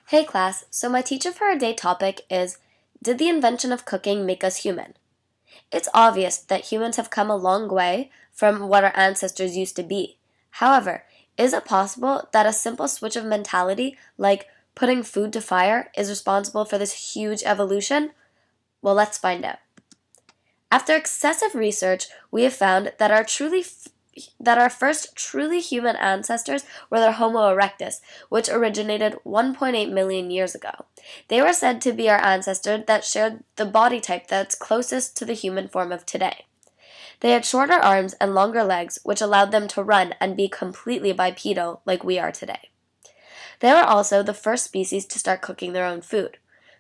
Hey class, so my teacher for our day topic is, did the invention of cooking make us human? It's obvious that humans have come a long way from what our ancestors used to be. However, is it possible that a simple switch of mentality, like putting food to fire, is responsible for this huge evolution? Well, let's find out. After excessive research, we have found that our first truly human ancestors were the Homo erectus, which originated 1.8 million years ago. They were said to be our ancestor that shared the body type that's closest to the human form of today. They had shorter arms and longer legs, which allowed them to run and be completely bipedal like we are today. They were also the first species to start cooking their own food.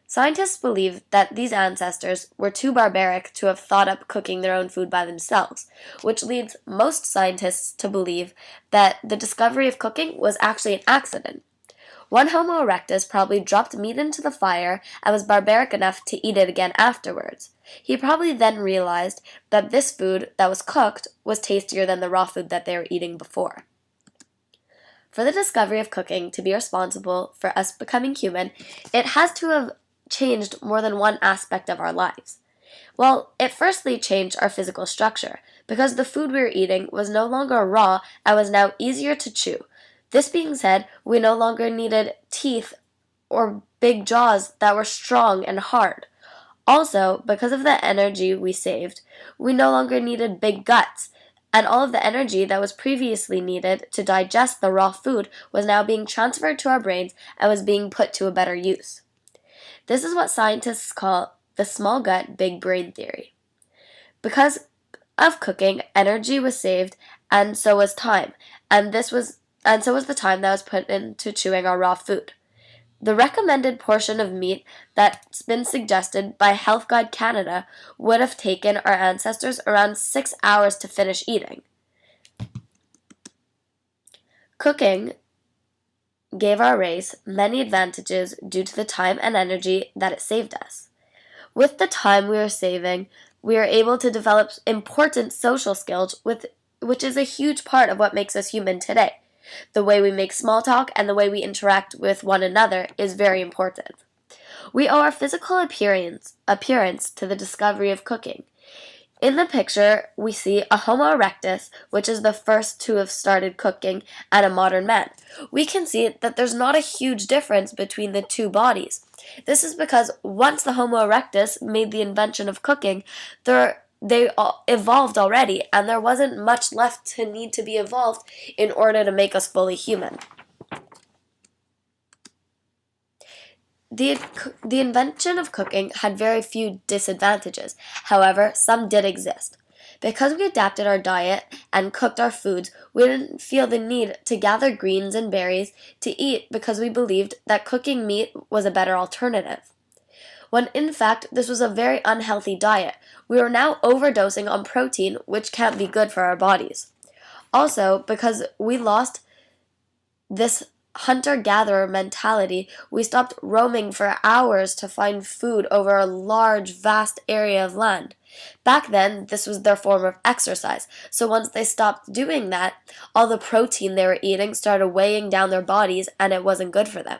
Scientists believe that these ancestors were too barbaric to have thought up cooking their own food by themselves, which leads most scientists to believe that the discovery of cooking was actually an accident. One Homo erectus probably dropped meat into the fire and was barbaric enough to eat it again afterwards. He probably then realized that this food that was cooked was tastier than the raw food that they were eating before. For the discovery of cooking to be responsible for us becoming human, it has to have changed more than one aspect of our lives. Well, it firstly changed our physical structure, because the food we were eating was no longer raw and was now easier to chew. This being said, we no longer needed teeth or big jaws that were strong and hard. Also, because of the energy we saved, we no longer needed big guts, and all of the energy that was previously needed to digest the raw food was now being transferred to our brains and was being put to a better use. This is what scientists call the small gut, big brain theory. Because of cooking, energy was saved, and so was time, and so was the time that was put into chewing our raw food. The recommended portion of meat that's been suggested by Health Guide Canada would have taken our ancestors around 6 hours to finish eating. Cooking gave our race many advantages due to the time and energy that it saved us. With the time we were saving, we were able to develop important social skills, which is a huge part of what makes us human today. The way we make small talk and the way we interact with one another is very important. We owe our physical appearance to the discovery of cooking. In the picture, we see a Homo erectus, which is the first to have started cooking, and a modern man. We can see that there's not a huge difference between the two bodies. This is because once the Homo erectus made the invention of cooking, they evolved already, and there wasn't much left to need to be evolved in order to make us fully human. The invention of cooking had very few disadvantages. However, some did exist. Because we adapted our diet and cooked our foods, we didn't feel the need to gather greens and berries to eat because we believed that cooking meat was a better alternative. When in fact, this was a very unhealthy diet. We were now overdosing on protein, which can't be good for our bodies. Also, because we lost this hunter-gatherer mentality, we stopped roaming for hours to find food over a large, vast area of land. Back then, this was their form of exercise, so once they stopped doing that, all the protein they were eating started weighing down their bodies, and it wasn't good for them.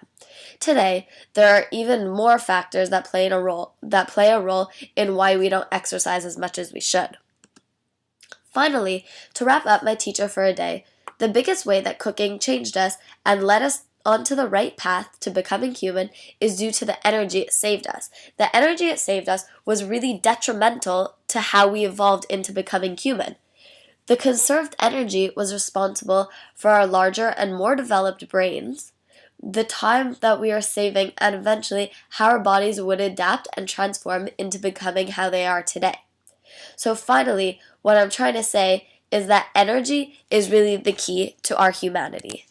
Today, there are even more factors that play a role in why we don't exercise as much as we should. Finally, to wrap up my teacher for a day, the biggest way that cooking changed us and led us onto the right path to becoming human is due to the energy it saved us. The energy it saved us was really detrimental to how we evolved into becoming human. The conserved energy was responsible for our larger and more developed brains, the time that we are saving, and eventually how our bodies would adapt and transform into becoming how they are today. So finally, what I'm trying to say is that energy is really the key to our humanity.